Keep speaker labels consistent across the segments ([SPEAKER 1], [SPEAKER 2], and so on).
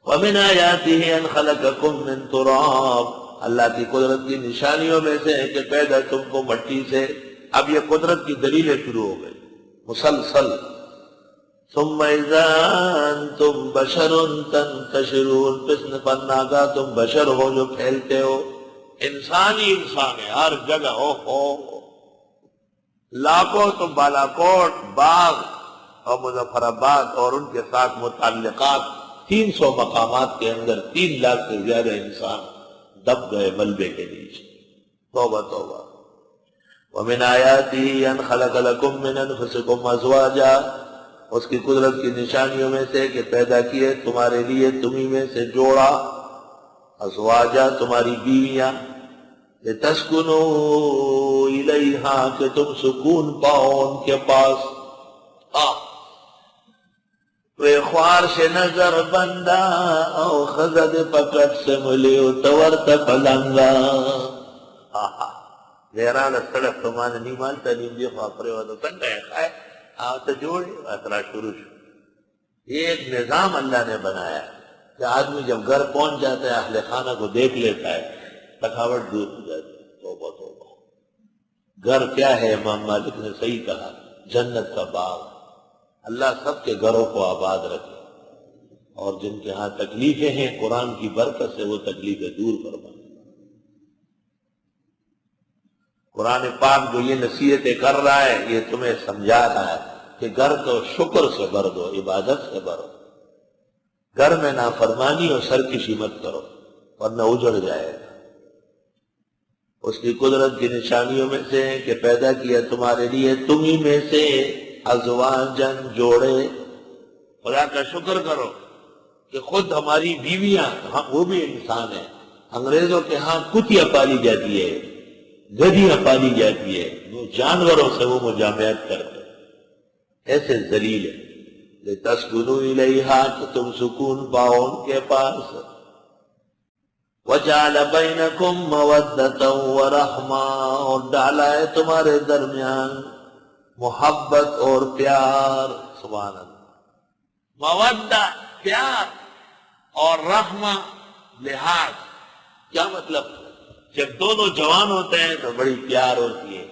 [SPEAKER 1] وَمِنْ آيَاتِهِ أَنْ خَلَقَكُم مِّن تُرَابٍ، اللہ کی قدرت کی نشانیوں میں سے ہے کہ پیدا تم کو مٹی سے۔ اب یہ قدرت کی دلیلیں شروع ہو گئی مسلسل۔ ثم اذا انتم بشر تنتشرون، پس ناگا تم بشر ہو جو پھیلتے ہو۔ انسان ہی انسان ہے ہر جگہ، لاکھوں تو بالاکوٹ، باغ اور مظفر آباد اور ان کے ساتھ متعلقات 300 مقامات کے اندر 3 لاکھ سے زیادہ انسان دب گئے ملبے کے نیچے۔ توبہ توبہ۔ وَمِنْ آيَاتِهِ أَنْ خَلَقَ لَكُم مِّنْ أَنفُسِكُمْ أَزْوَاجًا، اس کی قدرت کی نشانیوں میں سے کہ پیدا کیے تمہارے لیے تمہیں میں سے جوڑا، ازواجا تمہاری بیویاں، لِتَسْكُنُوا إِلَيْهَا کہ تم سکون پاؤ ان کے پاس۔ وے خوار سے نظر بندہ او خزد پکٹ سے ملیو تورت پلنگا۔ ویران سڑک تمہانے نہیں مالتا نیم دی خواہ پرے وادو کنڈا ہے خواہ آتا جوڑے اترا شروع یہ ایک نظام اللہ نے بنایا کہ آدمی جب گھر پہنچ جاتا ہے اہل خانہ کو دیکھ لیتا ہے تھکاوٹ دور ہو جاتی ہے۔ توبہ توبہ۔ گھر کیا ہے؟ امام مالک نے صحیح کہا، جنت کا باغ۔ اللہ سب کے گھروں کو آباد رکھے اور جن کے ہاں تکلیفیں ہیں قرآن کی برکت سے وہ تکلیفیں دور فرمائے۔ قرآن پاک جو یہ نصیحتیں کر رہا ہے یہ تمہیں سمجھا رہا ہے کہ گھر تو شکر سے بھر دو، عبادت سے بھرو، گھر میں نافرمانی اور سرکشی مت کرو ورنہ اجڑ جائے گا۔ اس کی قدرت کی نشانیوں میں سے کہ پیدا کیا تمہارے لیے تمہیں میں سے ازواجن جوڑے۔ خدا کا شکر کرو کہ خود ہماری بیویاں وہ بھی انسان ہیں۔ انگریزوں کے ہاں کتیاں پالی جاتی ہے، گدیاں پالی جاتی ہے، وہ جانوروں سے وہ مجامعت کرتے ایسے ذلیل ہے۔ لِتَسْكُنُوا إِلَيْهَا کہ تم سکون پاؤ ان کے پاس۔ وَجَعَلَ بَيْنَكُمْ مَوَدَّةً وَرَحْمَةً اور ڈالا ہے تمہارے درمیان محبت اور پیار۔ سبحان اللہ۔ مودہ پیار اور رحمہ لحاظ۔ کیا مطلب؟ جب دونوں جوان ہوتے ہیں تو بڑی پیار ہوتی ہے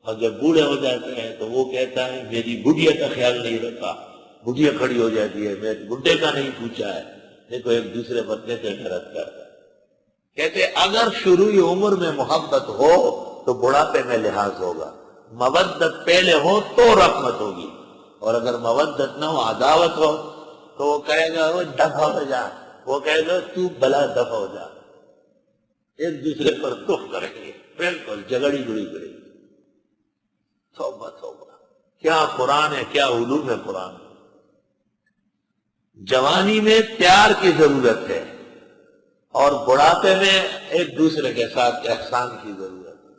[SPEAKER 1] اور جب بوڑھے ہو جاتے ہیں تو وہ کہتا ہے میری بڑھیا کا خیال نہیں رکھا، بڑھیا کھڑی ہو جاتی ہے میں بڈھے کا نہیں پوچھا ہے، دیکھو ایک دوسرے بدلے سے محنت کرتا ہے۔ کہتے اگر شروعی عمر میں محبت ہو تو بڑھاپے میں لحاظ ہوگا، مودت پہلے ہو تو رحمت ہوگی، اور اگر مودت نہ ہو عداوت ہو تو وہ کہے گا وہ دفع ہو جا، وہ کہے گا تو بلا دفع ہو جا، ایک دوسرے پر دکھ کریں گے، بالکل جگڑی گڑی گڑی۔ توبہ توبہ۔ کیا قرآن ہے، کیا علوم ہے قرآن۔ جوانی میں پیار کی ضرورت ہے اور بڑھاپے میں ایک دوسرے کے ساتھ احسان کی ضرورت ہے۔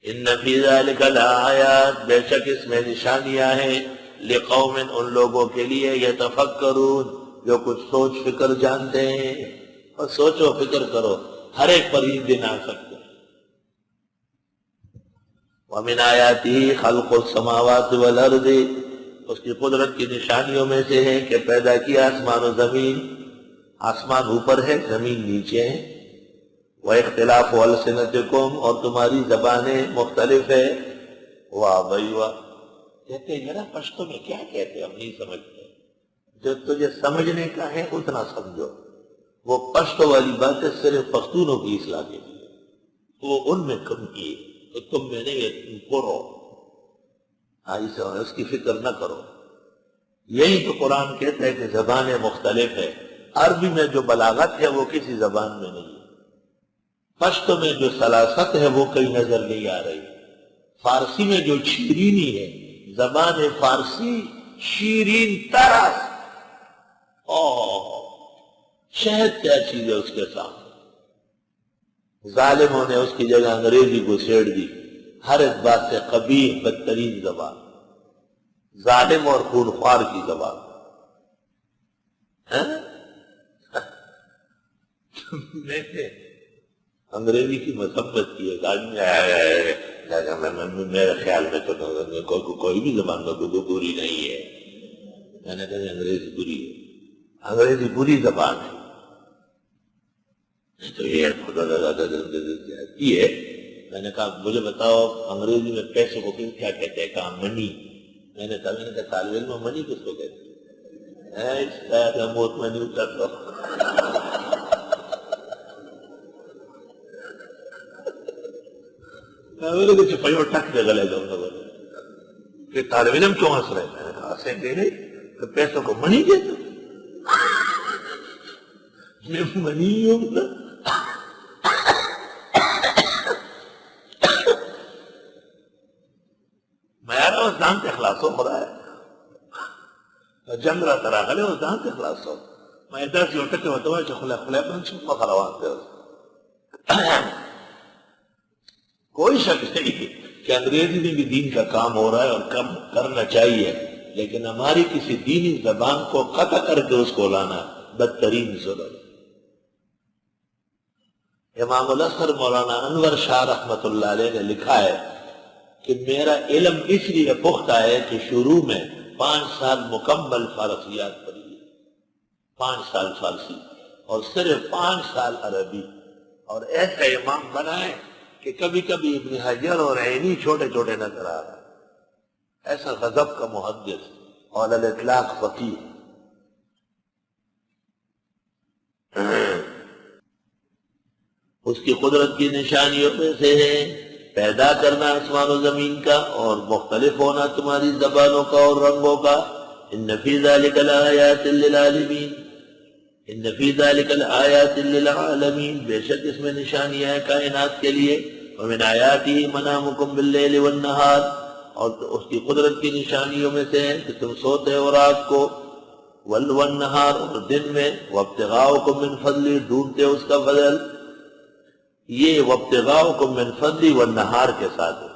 [SPEAKER 1] ان فی ذلک لآیات، بے شک اس میں نشانیاں ہیں، لقوم ان لوگوں کے لیے یتفکرون جو کچھ سوچ فکر جانتے ہیں۔ اور سوچو فکر کرو، ہر ایک پر یہ دن آ سکتے ہیں۔ وَمِنْ آیَاتِهِ خَلْقُ السَّمَاوَاتِ وَالْأَرْضِ اس کی قدرت کی نشانیوں میں سے ہے کہ پیدا کیا آسمان و زمین، آسمان اوپر ہے زمین نیچے ہے۔ وَاخْتِلَافُ أَلْسِنَتِكُمْ اور تمہاری زبانیں مختلف ہے۔ واہ بھائی واہ، کہتے ہیں ذرا پشتو میں کیا کہتے ہم نہیں سمجھتے، جو تجھے سمجھنے کا ہے اتنا سمجھو۔ وہ پشتو والی باتیں صرف پختونوں کی اصلاح کے لیے، وہ ان میں کم کیے تو تم میں نہیں، تم کرو ایسا، اس کی فکر نہ کرو۔ یہی تو قرآن کہتا ہے کہ زبانیں مختلف ہے۔ عربی میں جو بلاغت ہے وہ کسی زبان میں نہیں ہے، پشتو میں جو سلاست ہے وہ کہیں نظر نہیں آ رہی، فارسی میں جو شیرینی ہے، زبان فارسی شیرین طرح، شہد کیا چیز ہے اس کے سامنے۔ ظالموں نے اس کی جگہ انگریزی کو چھیڑ دی، ہر ایک بات سے قبیح بدترین زبان، ظالم اور خونخوار کی زبان۔ میں نے انگریزی کی مسبت کی ہے، میرے خیال میں تو کوئی بھی زبان بری نہیں ہے، میں نے کہا انگریزی بری ہے، انگریزی بری زبان ہے، تو یہ میں نے کہا مجھے بتاؤ انگریزی میں پیسوں کو کیا کہتے ہیں؟ کہا منی۔ میں نے کہا طالب علم منی کس کو کہتے ہیں؟ موت میں نہیں اترتا۔ چھپائی اور ٹک دے گلے جاؤں گا کہ طالب علم کیوں ہنس رہے؟ میں نے کہا ہنسیں گے نہیں، تو پیسوں کو منی کہتے میں منی ہوں نا۔ ځان ته خلاصو خدای جنگ را تراغلی او ځان ته خلاصو ما داسې یو ټکی ورته وایي چې خولۍ بند شي مخه روان دی۔ کوئی شک نہیں کہ انگریزی میں بھی دین کا کام ہو رہا ہے اور کم کرنا چاہیے، لیکن ہماری کسی دینی زبان کو قطع کر کے اس کو لانا بدترین ظلم۔ امام الاثر مولانا انور شاہ رحمت اللہ علیہ نے لکھا ہے کہ میرا علم اس لیے پختہ ہے کہ شروع میں 5 سال مکمل فارسیات پڑھی، 5 سال فارسی اور صرف 5 سال عربی، اور ایسا امام بنائے کہ کبھی کبھی ابن حجر اور عینی چھوٹے چھوٹے نظر آ رہا، ایسا غضب کا محدث اور الاطلاق فقیہ۔ اس کی قدرت کی نشانیوں میں سے ہے پیدا کرنا آسمان و زمین کا اور مختلف ہونا تمہاری زبانوں کا اور رنگوں کا۔ ان فی ذلک لآیات للعالمین، ان فی ذلک لآیات للعالمین، بے شک اس میں نشانیاں ہیں کائنات کے لیے۔ ومن آیاتہ منامکم باللیل والنہار، اور اس کی قدرت کی نشانیوں میں سے ہے کہ تم سوتے ہو رات کو، والنہار اور دن میں، وابتغاؤکم من فضل، ڈھونڈتے ہو اس کا فضل۔ یہ وابتغاؤکم من فضل والنہار کے ساتھ ہے۔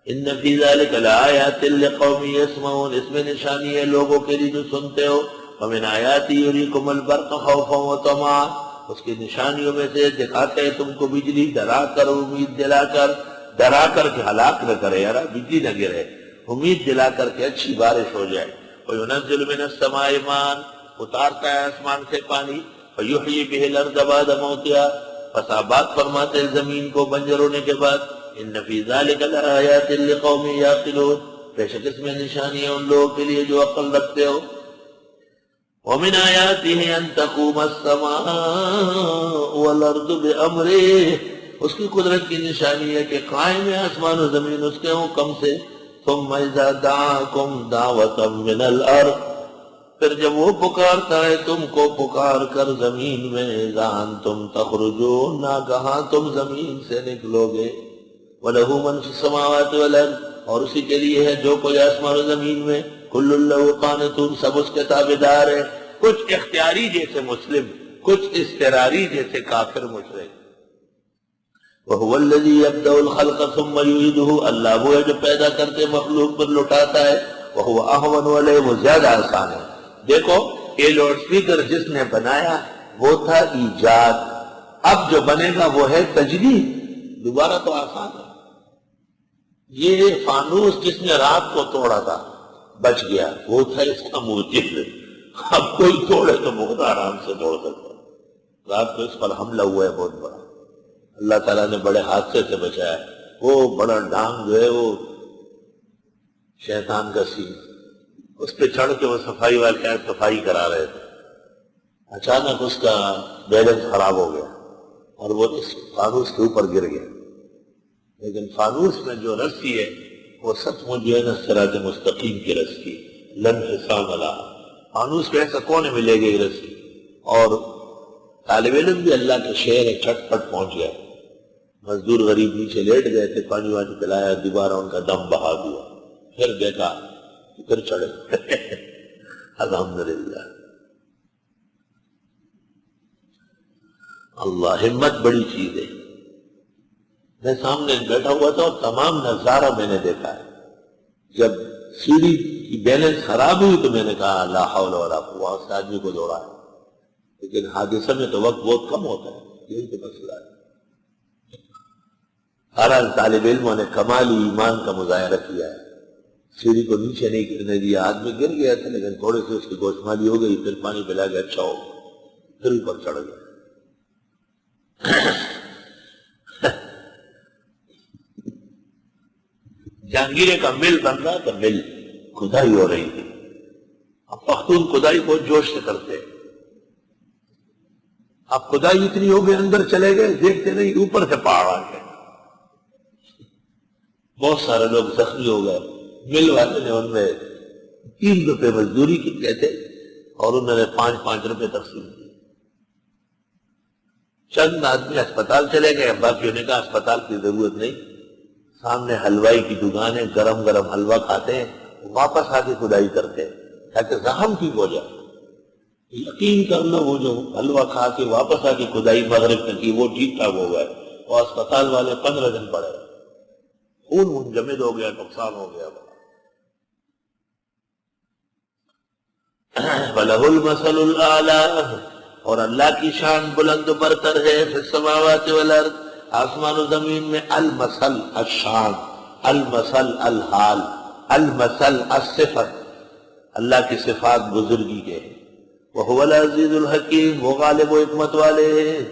[SPEAKER 1] ان فی ذلک لآیات لقوم یسمعون، اس میں نشانی ہے لوگوں کے لیے جو سنتے ہو۔ ومن آیاتی یریکم البرق خوفا وطمعا، اس کی نشانیوں میں سے دکھاتے ہیں تم کو بجلی ڈرا کر امید دلا کر، ڈرا کر کہ ہلاک نہ کرے یار بجلی نہ گرے، امید دلا کر کہ اچھی بارش ہو جائے۔ وَيُنَزِّلُ مِنَ السَّمَاءِ مَاءً، اتارتا ہے آسمان سے پانی، فَيُحْيِي بِهِ الْأَرْضَ بَعْدَ مَوْتِهَا، پس آباد فرماتے ہیں زمین کو بنجر ہونے کے بعد۔ ان فی ذلک لآیات لقوم یعقلون، بے شک اس میں نشانی ہے ان لوگوں کے لیے جو عقل رکھتے ہو۔ ومن آیاتہ ان تقوم السماء والارض بامرہ، اس کی قدرت کی نشانی ہے کہ قائم ہے آسمان و زمین اس کے حکم سے۔ ثم اذا دعاکم دعوة من الارض، پھر جب وہ پکارتا ہے تم کو پکار کر زمین میں، اذا انتم تخرجون، ناگہاں تم زمین سے نکلو گے۔ وَلَهُ مَنْ فِي السَّمَاوَاتِ وَالْأَرْضِ، اور اسی کے لیے ہے جو کوئی آسمان و زمین میں، كُلٌّ لَهُ قَانِتُونَ، سب اس کے تابعدار ہیں، کچھ اختیاری جیسے مسلم، کچھ اضطراری جیسے کافر مشرک۔ وَهُوَ الَّذِي يَبْدَأُ الْخَلْقَ ثُمَّ يُعِيدُهُ، اللہ وہ ہے جو پیدا کرتے مخلوق پر لوٹاتا ہے۔ وَهُوَ أَهْوَنُ عَلَيْهِ، وہ زیادہ آسان ہے۔ دیکھو یہ لاؤڈ سپیکر جس نے بنایا وہ تھا ایجاد، اب جو بنے گا وہ ہے تجدید، دوبارہ تو آسان ہے۔ یہ فانوس جس نے رات کو توڑا تھا بچ گیا، وہ تھا اس کا موجد، اب کوئی توڑے تو بہت آرام سے توڑ سکتا۔ رات کو اس پر حملہ ہوا ہے بہت بڑا، اللہ تعالیٰ نے بڑے حادثے سے بچایا۔ وہ بڑا ڈانگ جو ہے وہ شیطان کا سین، اس پہ چڑھ کے وہ صفائی والے صفائی کرا رہے تھے، اچانک اس کا بیلنس خراب ہو گیا اور وہ اس فانوس کے اوپر گر گیا۔ لیکن فانوس میں جو رسی ہے وہ سچ مچ جو ہے نا صراط مستقیم کی رسی، لن حسام اللہ، فانوس پہ ایسا کون ملے گی رسی۔ اور طالب علم بھی اللہ کے شہر ہے، چھٹ پٹ پہنچ گیا، مزدور غریب نیچے لیٹ گئے تھے، پانی وانی پلایا، دوبارہ ان کا دم بہا دیا، پھر دیکھا پھر چڑھے الحمدللہ۔ اللہ ہمت بڑی چیز ہے۔ میں سامنے بیٹھا ہوا تھا اور تمام نظارہ میں نے دیکھا ہے۔ جب سیڑھی کی بیلنس خراب ہوئی تو میں نے کہا لا حول ولا قوت، سے آدمی کو دوڑا ہے، لیکن حادثہ میں تو وقت بہت کم ہوتا ہے، یہی تو مسئلہ ہے۔ ہر طالب علموں نے کمالی ایمان کا مظاہرہ کیا ہے، سیڑھی کو نیچے نہیں گرنے دیا، آدمی گر گیا تھا لیکن تھوڑے سے اس کی گوشمالی ہو گئی، پھر پانی پلا کے اچھا ہو پھر اوپر چڑھ گیا۔ جہانگیرے کا مل بن رہا تھا، مل کھدائی ہو رہی تھی۔ اب پختون کھدائی بہت جوش سے کرتے، اب کھدائی اتنی ہو گئی اندر چلے گئے، دیکھتے نہیں اوپر سے پہاڑ آ گئے، بہت سارے لوگ زخمی ہو گئے۔ مل والے نے ان میں 3 روپے مزدوری کی کہتے اور انہوں نے 5 روپے تقسیم کی۔ چند آدمی اسپتال چلے گئے، باقیوں نے کہا اسپتال کی ضرورت نہیں، سامنے حلوائی کی دکان ہے، گرم گرم حلوہ کھاتے ہیں، واپس آ کے کھدائی کرتے ہیں تاکہ زخم ٹھیک ہو جائے۔ یقین کرنا وہ جو حلوہ کھا کے واپس آ کے کھدائی مغرب تک کی وہ ٹھیک ٹھاک ہو گئے، اور اسپتال والے 15 دن پڑے، خون منجمد ہو گیا، نقصان ہو گیا۔ وَلَهُ الْمَثَلُ الْأَعْلَىٰ، اور اللہ کی شان بلند و برتر ہے، فی السماوات والارض، آسمان و زمین میں، المثل الشان، المثل الحال، المثل الصفت، اللہ کی صفات بزرگی کے ہیں۔ وَهُوَ الْعَزِيزُ الْحَكِيمُ، وہ غالب و حکمت والے ہیں۔